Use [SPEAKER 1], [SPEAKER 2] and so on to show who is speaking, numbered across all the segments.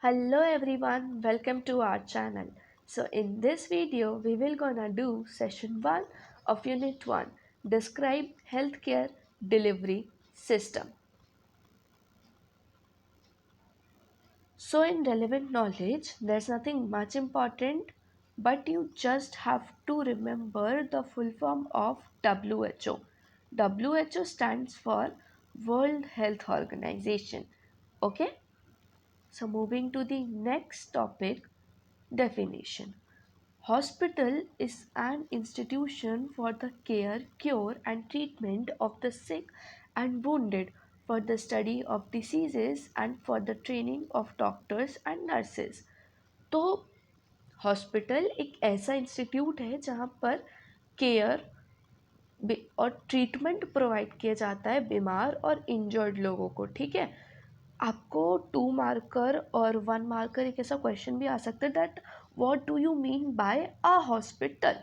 [SPEAKER 1] Hello everyone, welcome to our channel. So in this video, we will gonna do session 1 of unit 1, describe healthcare delivery system. So in relevant knowledge, there's nothing much important, but you just have to remember the full form of WHO. WHO stands for World Health Organization. Okay? So moving to the next topic, definition. Hospital is an institution for the care, cure, and treatment of the sick and wounded, for the study of diseases, and for the training of doctors and nurses. तो hospital एक ऐसा institute है जहाँ पर care और treatment provide किया जाता है बीमार और इंजर्ड लोगों को। ठीक है, आपको 2 मार्कर और 1 मार्कर एक ऐसा क्वेश्चन भी आ सकता है that what do you mean by a hospital.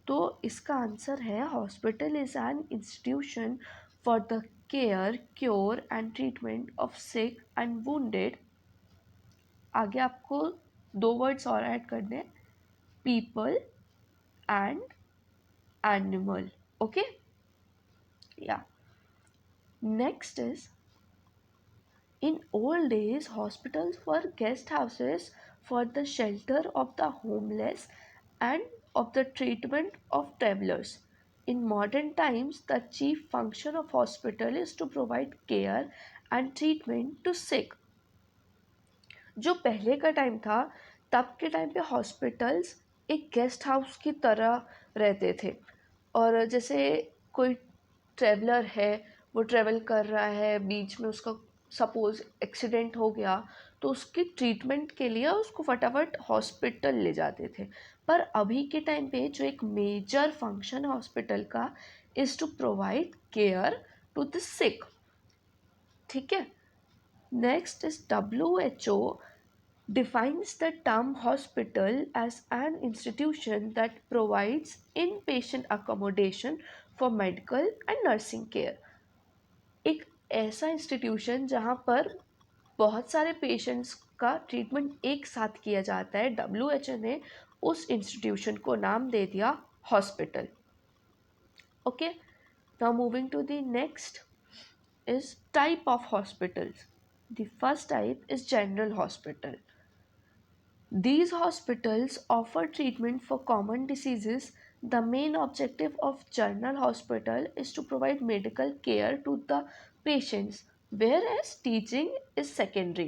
[SPEAKER 1] तो इसका आंसर है hospital is an institution for the care, cure and treatment of sick and wounded. आगे आपको 2 वर्ड्स और ऐड करने हैं, पीपल एंड एनिमल। ओके, या next is, in old days, hospitals were guest houses for the shelter of the homeless and of the treatment of travelers. In modern times, the chief function of hospital is to provide care and treatment to sick. जो पहले का time था, तब के time पे hospitals एक guest house की तरह रहते थे। और जैसे कोई ट्रैवलर है, वो ट्रैवल कर रहा है, बीच में उसका सपोज़ एक्सीडेंट हो गया, तो उसकी ट्रीटमेंट के लिए उसको फटाफट हॉस्पिटल ले जाते थे। पर अभी के टाइम पे जो एक मेजर फंक्शन है हॉस्पिटल का is to provide care to the sick. ठीक है, next is WHO defines the term hospital as an institution that provides inpatient accommodation for medical and nursing care. एक ऐसा इंस्टीट्यूशन जहाँ पर बहुत सारे पेशेंट्स का ट्रीटमेंट एक साथ किया जाता है। WHO ने उस इंस्टीट्यूशन को नाम दे दिया hospital. Okay, now moving to the next is type of hospitals. The first type is general hospital. These hospitals offer treatment for common diseases. The main objective of general hospital is to provide medical care to the patients, whereas teaching is secondary.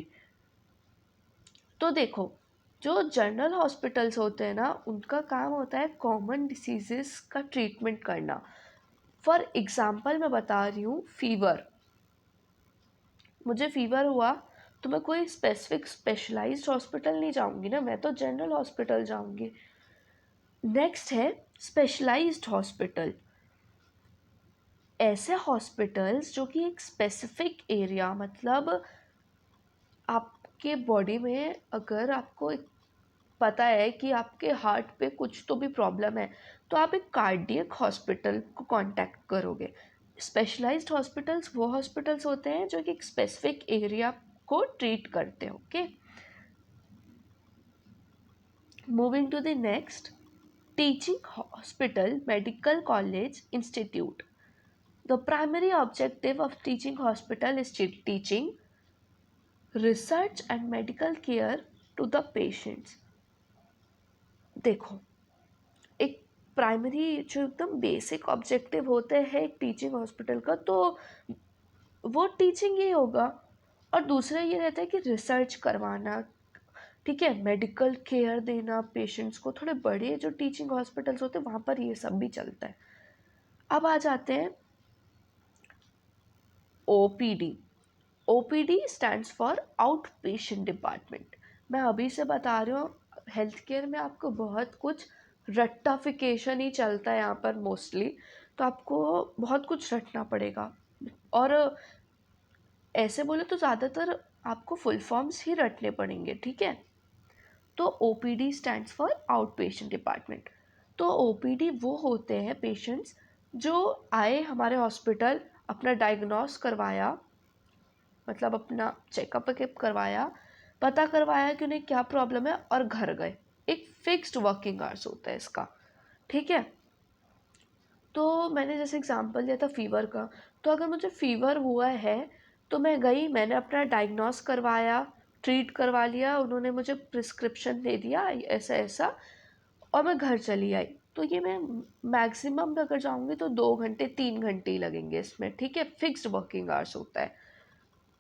[SPEAKER 1] तो देखो, जो general hospitals होते हैं ना, उनका काम होता है कॉमन डिसीजेस का ट्रीटमेंट करना। फॉर एग्जांपल मैं बता रही हूँ, फीवर, मुझे फीवर हुआ तो मैं कोई स्पेसिफिक स्पेशलाइज्ड हॉस्पिटल नहीं जाऊंगी ना, मैं तो जनरल हॉस्पिटल जाऊंगी। नेक्स्ट है स्पेशलाइज्ड हॉस्पिटल। ऐसे हॉस्पिटल्स जो कि एक स्पेसिफिक एरिया, मतलब आपके बॉडी में अगर आपको एक पता है कि आपके हार्ट पे कुछ तो भी प्रॉब्लम है, तो आप एक कार्डियक हॉस्पिटल को कांटेक्ट करोगे। स्पेशलाइज्ड हॉस्पिटल्स वो हॉस्पिटल्स होते हैं जो कि एक स्पेसिफिक एरिया को ट्रीट करते हैं। Okay, moving to the next, teaching hospital, medical college, institute. The primary objective of teaching hospital is teaching, research and medical care to the patients. देखो, एक प्राइमरी जो एकदम बेसिक ऑब्जेक्टिव होते हैं एक टीचिंग हॉस्पिटल का, तो वो टीचिंग ही होगा। और दूसरा ये रहता है कि रिसर्च करवाना, ठीक है, मेडिकल केयर देना पेशेंट्स को। थोड़े बड़े जो टीचिंग हॉस्पिटल्स होते हैं वहाँ पर ये सब भी चलता है। अब आ जाते हैं OPD. OPD stands for out patient department. मैं अभी से बता रही हूँ, हेल्थ केयर में आपको बहुत कुछ रट्टाफिकेशन ही चलता है यहाँ पर मोस्टली, तो आपको बहुत कुछ रटना पड़ेगा। और ऐसे बोले तो ज़्यादातर आपको फुल फॉर्म्स ही रटने पड़ेंगे। ठीक है, तो OPD stands for out patient department. तो OPD वो होते हैं पेशेंट्स जो आए हमारे हॉस्पिटल, अपना डायग्नोस करवाया, मतलब अपना चेकअप वेकअप करवाया, पता करवाया कि उन्हें क्या प्रॉब्लम है और घर गए। एक फिक्स्ड वर्किंग आवर्स होता है इसका, ठीक है। तो मैंने जैसे एग्जांपल दिया था फीवर का, तो अगर मुझे फीवर हुआ है तो मैं गई, मैंने अपना डायग्नोस करवाया, ट्रीट करवा लिया, उन्होंने मुझे प्रिस्क्रिप्शन दे दिया ऐसा ऐसा, और मैं घर चली आई। तो ये मैं मैक्सिमम अगर जाऊंगी तो 2 घंटे 3 घंटे ही लगेंगे इसमें, ठीक है। फिक्स्ड वर्किंग आवर्स होता है।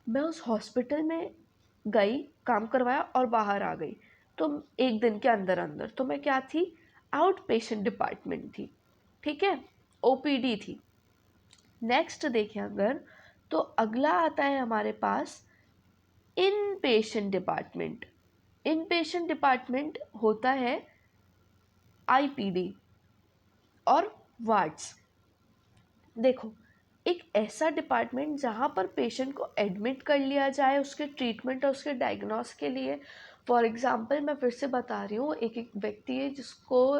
[SPEAKER 1] मैं उस हॉस्पिटल में गई, काम करवाया और बाहर आ गई, तो एक दिन के अंदर अंदर तो मैं क्या थी, आउट पेशेंट डिपार्टमेंट थी, ठीक है, ओपीडी थी। नेक्स्ट देखें अगर, तो अगला आता है हमारे पास इन पेशेंट डिपार्टमेंट। इन पेशेंट डिपार्टमेंट होता है आईपीडी और वार्ड्स। देखो, एक ऐसा डिपार्टमेंट जहाँ पर पेशेंट को एडमिट कर लिया जाए उसके ट्रीटमेंट और उसके डायग्नोस के लिए। फॉर एग्जांपल मैं फिर से बता रही हूँ, एक व्यक्ति है जिसको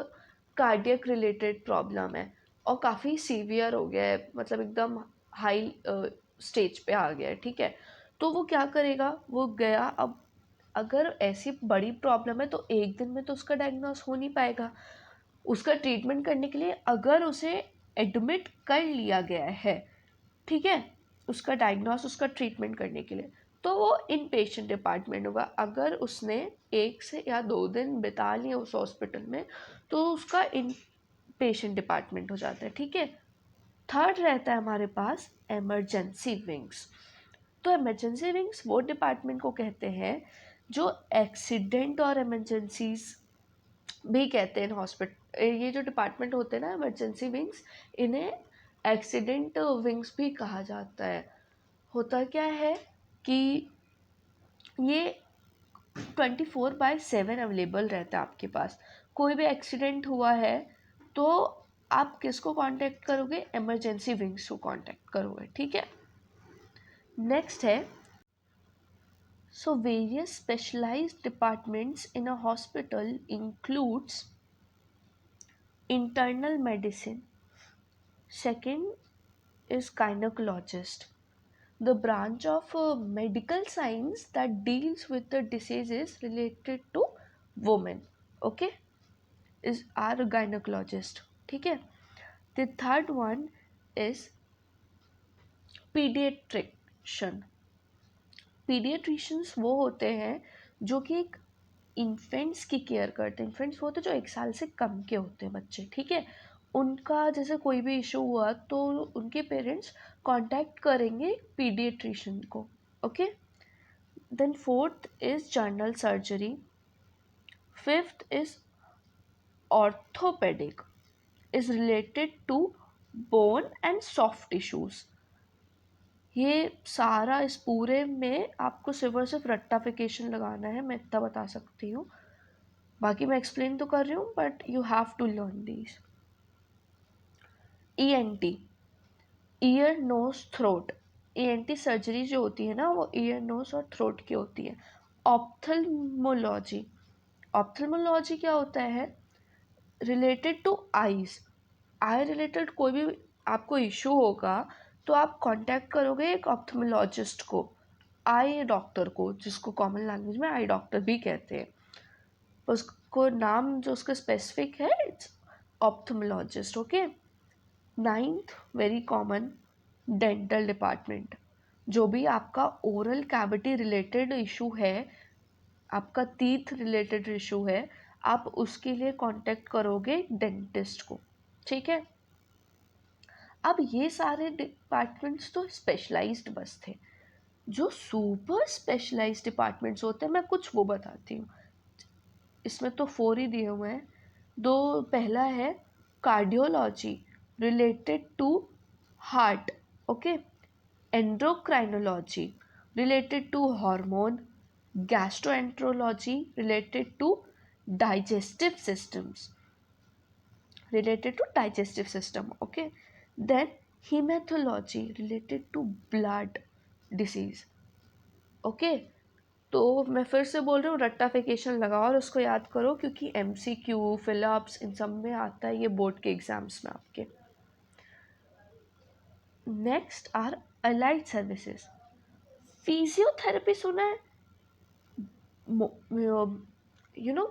[SPEAKER 1] कार्डियक रिलेटेड प्रॉब्लम है और काफ़ी सीवियर हो गया है, मतलब एकदम हाई स्टेज पे आ गया है, ठीक है। तो वो क्या करेगा, वो गया, अब अगर ऐसी बड़ी प्रॉब्लम है तो एक दिन में तो उसका डायग्नोस हो नहीं पाएगा। उसका ट्रीटमेंट करने के लिए अगर उसे एडमिट कर लिया गया है, ठीक है, उसका डायग्नोस उसका ट्रीटमेंट करने के लिए, तो वो इन पेशेंट डिपार्टमेंट होगा। अगर उसने 1 से या 2 दिन बिता लिए उस हॉस्पिटल में तो उसका इन पेशेंट डिपार्टमेंट हो जाता है, ठीक है। थर्ड रहता है हमारे पास एमरजेंसी विंग्स। तो इमरजेंसी विंग्स वो डिपार्टमेंट को कहते हैं जो एक्सीडेंट और इमरजेंसीज भी कहते हैं हॉस्पिटल। ये जो डिपार्टमेंट होते हैं ना इमरजेंसी विंग्स, इन्हें एक्सीडेंट विंग्स भी कहा जाता है। होता क्या है कि ये 24/7 अवेलेबल रहता है आपके पास। कोई भी एक्सीडेंट हुआ है तो आप किसको कांटेक्ट करोगे, इमरजेंसी विंग्स को कांटेक्ट करोगे, ठीक है। नेक्स्ट है, so various specialised departments in a hospital includes internal medicine. Second is gynecologist, the branch of medical science that deals with the diseases related to women. Okay, is our gynecologist. ठीक है. The third one is pediatrician. Paediatricians वो होते हैं जो कि एक infants की care करते हैं। इन्फेंट्स वो होते हैं जो 1 साल से कम के होते हैं बच्चे, ठीक है। उनका जैसे कोई भी इशू हुआ तो उनके पेरेंट्स कांटेक्ट करेंगे पीडियाट्रिशियन को, ओके। Then fourth is general surgery, fifth is orthopaedic, is related to bone and soft tissues. ये सारा इस पूरे में आपको सिर्फ और सिर्फ रट्टाफिकेशन लगाना है, मैं इतना बता सकती हूँ। बाकी मैं एक्सप्लेन तो कर रही हूँ but you have to learn these. ENT, ear nose throat. ENT surgery जो होती है ना वो ईयर नोज और थ्रोट की होती है। ऑप्थेल्मोलॉजी, ऑप्थेल्मोलॉजी क्या होता है, related two eyes. I related कोई भी आपको इशू होगा तो आप कांटेक्ट करोगे एक ऑप्थेल्मोलॉजिस्ट को, आई डॉक्टर को, जिसको कॉमन लैंग्वेज में आई डॉक्टर भी कहते हैं। उसको नाम जो उसका स्पेसिफिक है, it's ophthalmologist, okay. Ninth very common, dental department. जो भी आपका ओरल कैविटी रिलेटेड इशू है, आपका टीथ रिलेटेड इशू है, आप उसके लिए कांटेक्ट करोगे डेंटिस्ट को, ठीक है। अब ये सारे डिपार्टमेंट्स तो स्पेशलाइज्ड बस थे। जो सुपर स्पेशलाइज्ड डिपार्टमेंट्स होते हैं मैं कुछ वो बताती हूँ। इसमें तो 4 ही दिए हुए हैं। दो, पहला है cardiology related to heart, okay. Endocrinology related to hormone, gastroenterology related to digestive systems, related to digestive system, okay. Then hematology related to blood disease, okay। तो मैं फिर से बोल रही हूँ, रट्टाफिकेशन लगाओ और उसको याद करो क्योंकि MCQ फिलअप्स इन सब में आता है ये बोर्ड के एग्जाम्स में आपके। Next are allied services. Physiotherapy सुना है,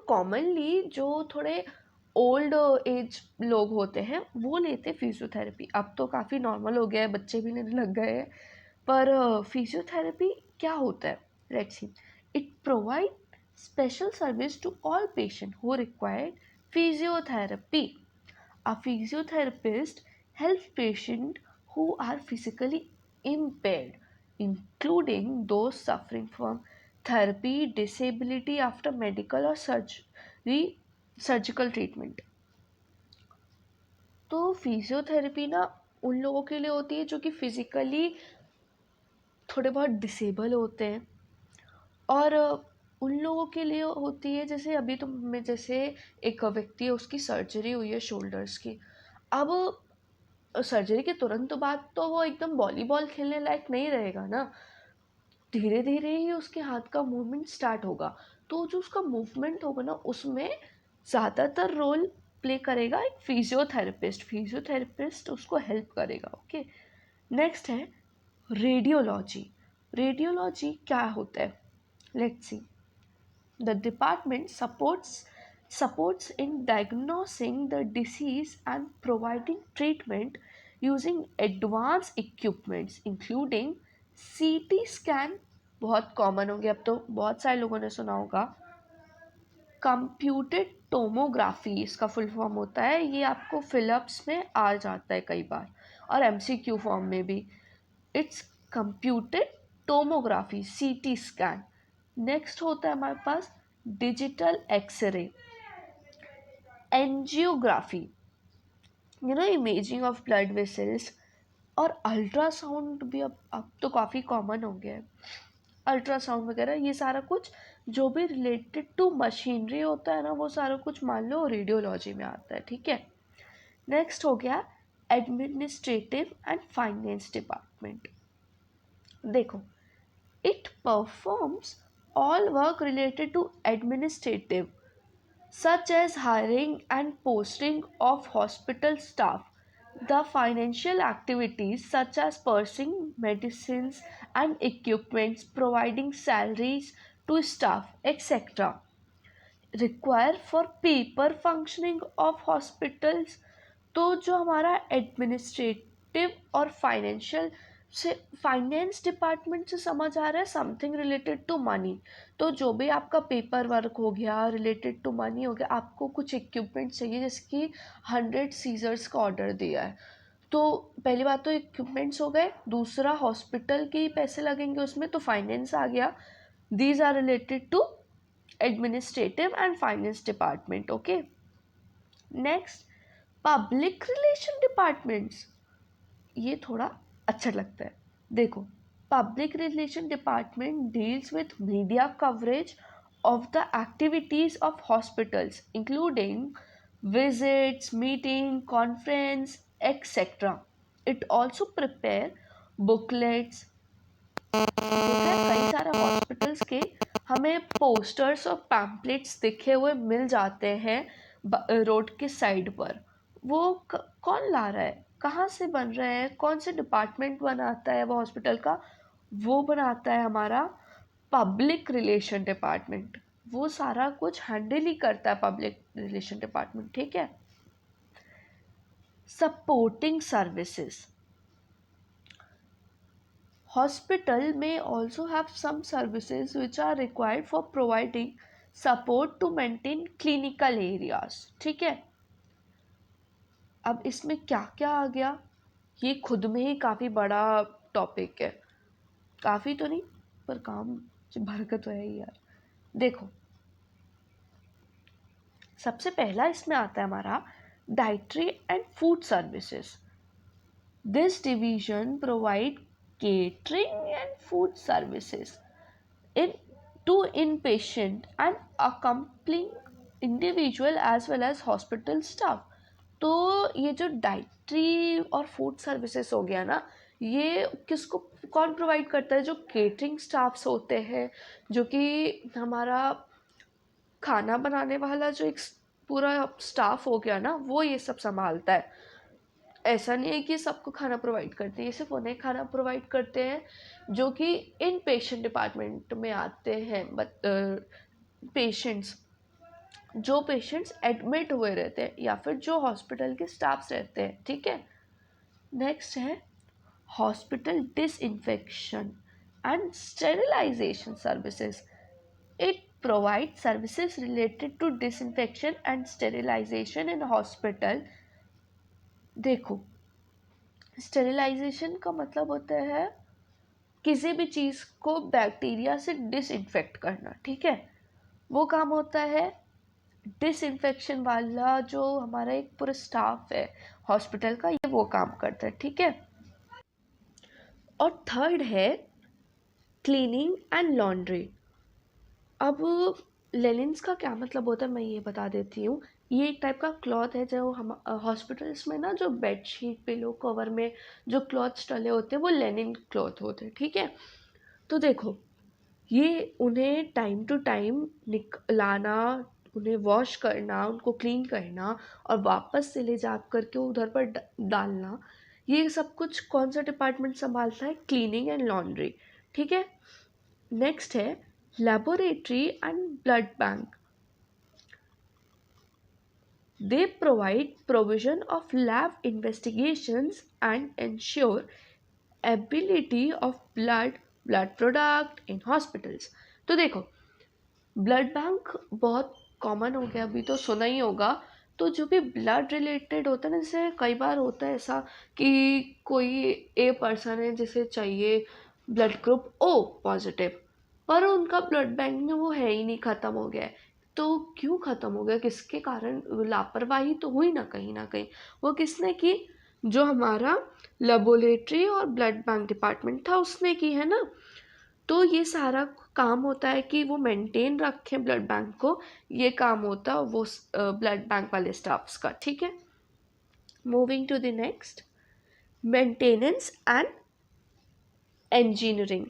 [SPEAKER 1] कॉमनली जो थोड़े ओल्ड एज लोग होते हैं वो लेते फिजियोथेरेपी। अब तो काफ़ी नॉर्मल हो गया है, बच्चे भी लेने लग गए हैं। पर फिजियोथेरेपी क्या होता है, let's see. It provide special service to all patient who required physiotherapy. A physiotherapist helps patients who are physically impaired, including those suffering from therapy, disability after medical or surgical treatment. तो physiotherapy ना उन लोगों के लिए होती है जो कि फिजिकली थोड़े बहुत डिसेबल होते हैं, और उन लोगों के लिए होती है जैसे अभी तो मैं जैसे एक व्यक्ति है, उसकी सर्जरी हुई है शोल्डर्स की। अब सर्जरी के तुरंत बाद तो वो एकदम वॉलीबॉल खेलने लायक नहीं रहेगा ना, धीरे धीरे ही उसके हाथ का मूवमेंट स्टार्ट होगा। तो जो उसका मूवमेंट होगा ना उसमें ज़्यादातर रोल प्ले करेगा एक फिजियोथेरेपिस्ट। फिजियोथेरेपिस्ट उसको हेल्प करेगा। ओके, नेक्स्ट है रेडियोलॉजी। रेडियोलॉजी क्या होता है, let's C. The department supports in diagnosing the disease and providing treatment using advanced equipments including CT scan। बहुत कॉमन हो गया, अब तो बहुत सारे लोगों ने सुना होगा। कंप्यूटेड टोमोग्राफी इसका फुल फॉर्म होता है, ये आपको फिलअप्स में आ जाता है कई बार, और MCQ फॉर्म में भी। It's computed tomography, CT scan. Next होता है हमारे पास digital x-ray, angiography, imaging of blood vessels, और अल्ट्रासाउंड भी अब तो काफ़ी कॉमन हो गया है। अल्ट्रासाउंड वगैरह ये सारा कुछ जो भी रिलेटेड टू मशीनरी होता है ना, वो सारा कुछ मान लो रेडियोलॉजी में आता है। ठीक है, नेक्स्ट हो गया एडमिनिस्ट्रेटिव एंड फाइनेंस डिपार्टमेंट। देखो, it performs all work related to administrative, such as hiring and posting of hospital staff, the financial activities such as purchasing medicines and equipments, providing salaries to staff, etc. Require for paper functioning of hospitals. तो जो हमारा administrative और financial से, finance department से समझ आ रहा है something related to money. तो जो भी आपका पेपर वर्क हो गया रिलेटेड टू मनी हो गया, आपको कुछ इक्विपमेंट चाहिए जैसे कि 100 सीजर्स का ऑर्डर दिया है, तो पहली बात तो इक्विपमेंट्स हो गए, दूसरा हॉस्पिटल के ही पैसे लगेंगे उसमें, तो फाइनेंस आ गया। These are related to administrative and finance department. Okay, next public relation departments। ये थोड़ा अच्छा लगता है। देखो, public relation department deals with media coverage of the activities of hospitals including visits, meeting, conference, etc. It also prepare booklets। होता है कई सारे हॉस्पिटल्स के हमें पोस्टर्स और पैम्पलेट्स दिखे हुए मिल जाते हैं रोड के साइड पर। वो कौन ला रहा है, कहाँ से बन रहे हैं, कौन से डिपार्टमेंट बनाता है वो हॉस्पिटल का, वो बनाता है हमारा पब्लिक रिलेशन डिपार्टमेंट। वो सारा कुछ हैंडल ही करता है पब्लिक रिलेशन डिपार्टमेंट। ठीक है, supporting services. Hospital may also have some services which are required for providing support to maintain clinical areas। ठीक है, अब इसमें क्या क्या आ गया, ये खुद में ही काफ़ी बड़ा टॉपिक है। काफ़ी तो नहीं पर काम बरकत तो है ही यार। देखो, सबसे पहला इसमें आता है हमारा dietary and food services. This division provide catering and food services in to inpatient and accompanying individual as well as hospital staff। तो ये जो डाइटरी और फूड सर्विसेज हो गया ना, ये किसको कौन प्रोवाइड करता है, जो केटरिंग स्टाफ्स होते हैं, जो कि हमारा खाना बनाने वाला जो एक पूरा स्टाफ हो गया ना, वो ये सब संभालता है। ऐसा नहीं है कि सबको खाना प्रोवाइड करते हैं, ये सिर्फ उन्हें खाना प्रोवाइड करते हैं जो कि इन पेशेंट डिपार्टमेंट में आते हैं, पेशेंट्स, जो पेशेंट्स एडमिट हुए रहते हैं या फिर जो हॉस्पिटल के स्टाफ्स रहते हैं, ठीक है। नेक्स्ट है hospital disinfection and sterilisation services. It provides services related to disinfection and sterilization in hospital। देखो, स्टेरिलाइजेशन का मतलब होता है किसी भी चीज़ को बैक्टीरिया से डिसइंफेक्ट करना, ठीक है। वो काम होता है डिसइंफेक्शन वाला, जो हमारा एक पूरा स्टाफ है हॉस्पिटल का, ये वो काम करता है, ठीक है। और थर्ड है क्लीनिंग एंड लॉन्ड्री। अब लेनिन्स का क्या मतलब होता है मैं ये बता देती हूँ। ये एक टाइप का क्लॉथ है जो हम हॉस्पिटल्स में ना, जो बेडशीट पिलो कवर में जो क्लॉथ्स डले होते हैं वो लेनिन क्लॉथ होते हैं, ठीक है। तो देखो, ये उन्हें टाइम टू टाइम लाना, उन्हें वॉश करना, उनको क्लीन करना और वापस से ले जा करके उधर पर डालना, ये सब कुछ कौन सा डिपार्टमेंट संभालता है? क्लीनिंग एंड लॉन्ड्री, ठीक है। नेक्स्ट है laboratory and blood bank. They provide provision of lab investigations and ensure ability of blood product in hospitals। तो देखो, ब्लड बैंक बहुत कॉमन हो गया, अभी तो सुना ही होगा। तो जो भी ब्लड रिलेटेड होता है ना, जैसे कई बार होता है ऐसा कि कोई ए पर्सन है जिसे चाहिए ब्लड ग्रुप ओ पॉजिटिव, पर उनका ब्लड बैंक में वो है ही नहीं, ख़त्म हो गया है। तो क्यों ख़त्म हो गया, किसके कारण? लापरवाही तो हुई ना कहीं। वो किसने की? जो हमारा लेबोरेटरी और ब्लड बैंक डिपार्टमेंट था उसने की, है ना। तो ये सारा काम होता है कि वो मेंटेन रखें ब्लड बैंक को, ये काम होता है वो ब्लड बैंक वाले स्टाफ्स का, ठीक है। Moving to the next, maintenance and engineering.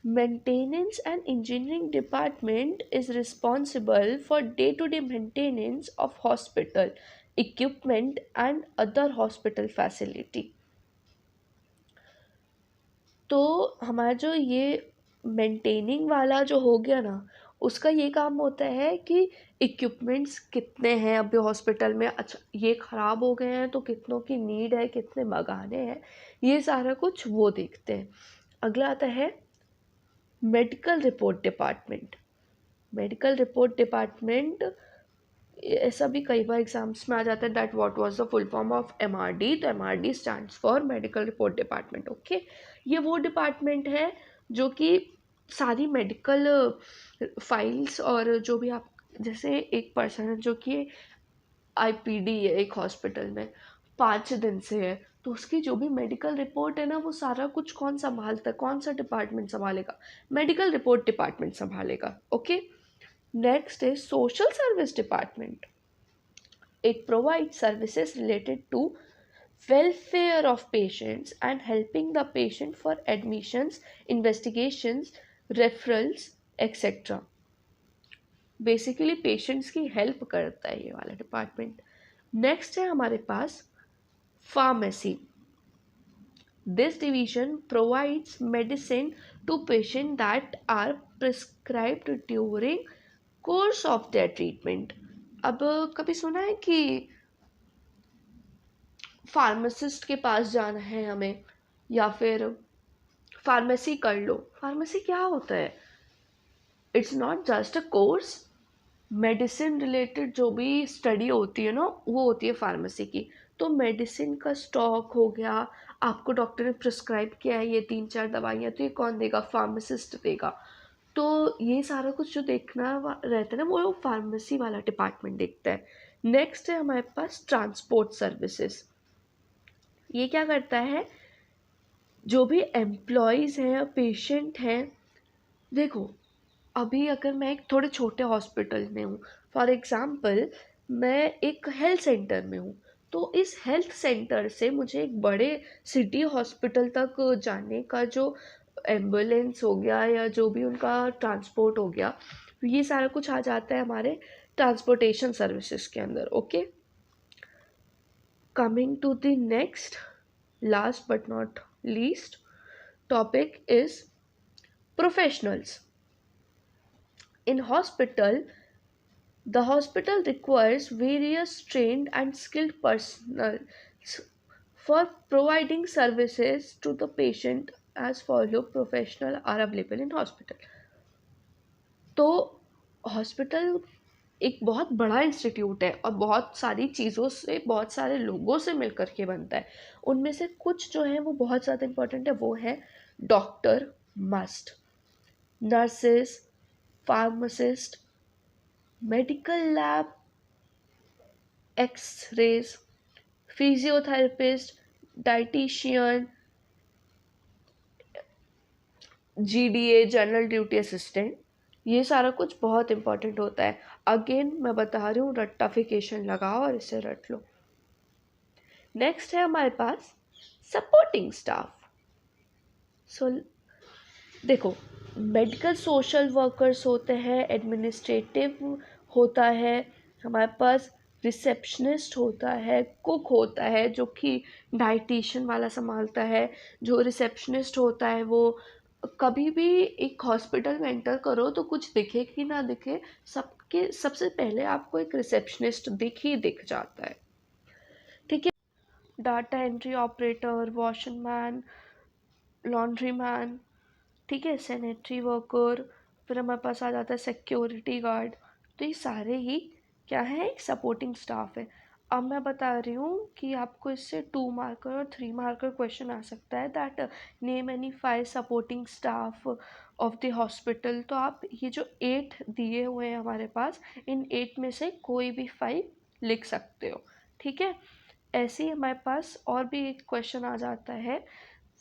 [SPEAKER 1] Maintenance and engineering department is responsible for day-to-day maintenance of hospital equipment and other hospital facility। तो हमारा जो ये मेंटेनिंग वाला जो हो गया ना, उसका ये काम होता है कि इक्विपमेंट्स कितने हैं अभी हॉस्पिटल में, अच्छा ये ख़राब हो गए हैं तो कितनों की नीड है, कितने मंगाने हैं, ये सारा कुछ वो देखते हैं। अगला आता है medical report department. Medical report department ऐसा भी कई बार एग्जाम्स में आ जाता है that what was the full form of MRD. तो MRD stands for medical report department, okay. ये वो डिपार्टमेंट है जो कि सारी मेडिकल फाइल्स, और जो भी आप, जैसे एक पर्सन है जो कि आईपीडी है एक हॉस्पिटल में 5 दिन से है, तो उसकी जो भी मेडिकल रिपोर्ट है ना, वो सारा कुछ कौन संभालता है, कौन सा डिपार्टमेंट संभालेगा? मेडिकल रिपोर्ट डिपार्टमेंट संभालेगा, okay. Next is social service department. It provides services related to welfare of patients and helping the patient for admissions, investigations, referrals, etc. Basically patients की हेल्प करता है ये वाला डिपार्टमेंट। नेक्स्ट है हमारे पास pharmacy. This division provides medicine to patient that are prescribed during course of their treatment. अब कभी सुना है कि फार्मासिस्ट के पास जाना है हमें, या फिर फार्मेसी कर लो? फार्मेसी क्या होता है? It's not just a course, medicine related जो भी स्टडी होती है ना, वो होती है फार्मेसी की। तो मेडिसिन का स्टॉक हो गया, आपको डॉक्टर ने प्रिस्क्राइब किया है ये 3-4 दवाइयाँ, तो ये कौन देगा? फार्मासिस्ट देगा। तो ये सारा कुछ जो देखना रहता है ना, वो फार्मेसी वाला डिपार्टमेंट देखता है। नेक्स्ट है हमारे पास ट्रांसपोर्ट सर्विसेज। ये क्या करता है? जो भी एम्प्लॉयज़ हैं, पेशेंट हैं, देखो अभी अगर मैं एक थोड़े छोटे हॉस्पिटल में हूँ, फॉर एग्ज़ाम्पल मैं एक हेल्थ सेंटर में हूँ, तो इस हेल्थ सेंटर से मुझे एक बड़े सिटी हॉस्पिटल तक जाने का जो एम्बुलेंस हो गया या जो भी उनका ट्रांसपोर्ट हो गया, ये सारा कुछ आ जाता है हमारे ट्रांसपोर्टेशन सर्विसेज के अंदर, okay. Coming to the next, last but not least topic is professionals. In hospital, the hospital requires various trained and skilled personnel for providing services to the patient as follow professional are available in hospital. तो hospital एक बहुत बड़ा institute है और बहुत सारी चीज़ों से बहुत सारे लोगों से मिलकर के बनता है। उनमें से कुछ जो है वो बहुत ज़्यादा इम्पोर्टेंट है, वो है doctor must, nurses, pharmacist, medical lab, x-rays, physiotherapist, dietitian, GDA general duty assistant, ये सारा कुछ बहुत इंपॉर्टेंट होता है। अगेन मैं बता रही हूँ, रट्टाफिकेशन लगाओ और इसे रट लो। नेक्स्ट है हमारे पास सपोर्टिंग स्टाफ। सो देखो, मेडिकल सोशल वर्कर्स होते हैं, एडमिनिस्ट्रेटिव होता है, हमारे पास रिसेप्शनिस्ट होता है, कुक होता है जो कि डाइटिशियन वाला संभालता है। जो रिसेप्शनिस्ट होता है वो कभी भी एक हॉस्पिटल में एंटर करो तो कुछ दिखे कि ना दिखे, सबके सबसे पहले आपको एक रिसेप्शनिस्ट दिख ही दिख जाता है। ठीक है। Data entry operator, washman, laundry man, ठीक है, सैनिटरी वर्कर, फिर हमारे पास आ जाता है सिक्योरिटी गार्ड। तो ये सारे ही क्या है, एक सपोर्टिंग स्टाफ है। अब मैं बता रही हूँ कि आपको इससे 2 मार्कर और 3 मार्कर क्वेश्चन आ सकता है, that name any 5 supporting staff of the hospital. तो आप ये जो 8 दिए हुए हैं हमारे पास, इन 8 में से कोई भी 5 लिख सकते हो। ठीक है। ऐसे ही हमारे पास और भी एक क्वेश्चन आ जाता है,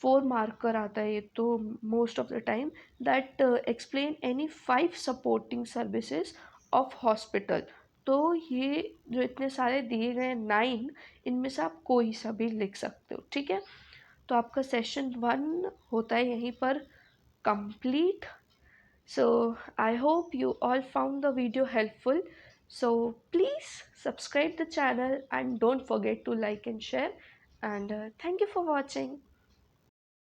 [SPEAKER 1] 4 मार्कर आता है ये तो most of the time, that explain any 5 supporting services of hospital. तो ये जो इतने सारे दिए गए 9, इनमें से आप कोई सा भी लिख सकते हो। ठीक है। तो आपका सेशन 1 होता है यहीं पर complete. So I hope you all found the video helpful. So please subscribe the channel and don't forget to like and share. And thank you for watching.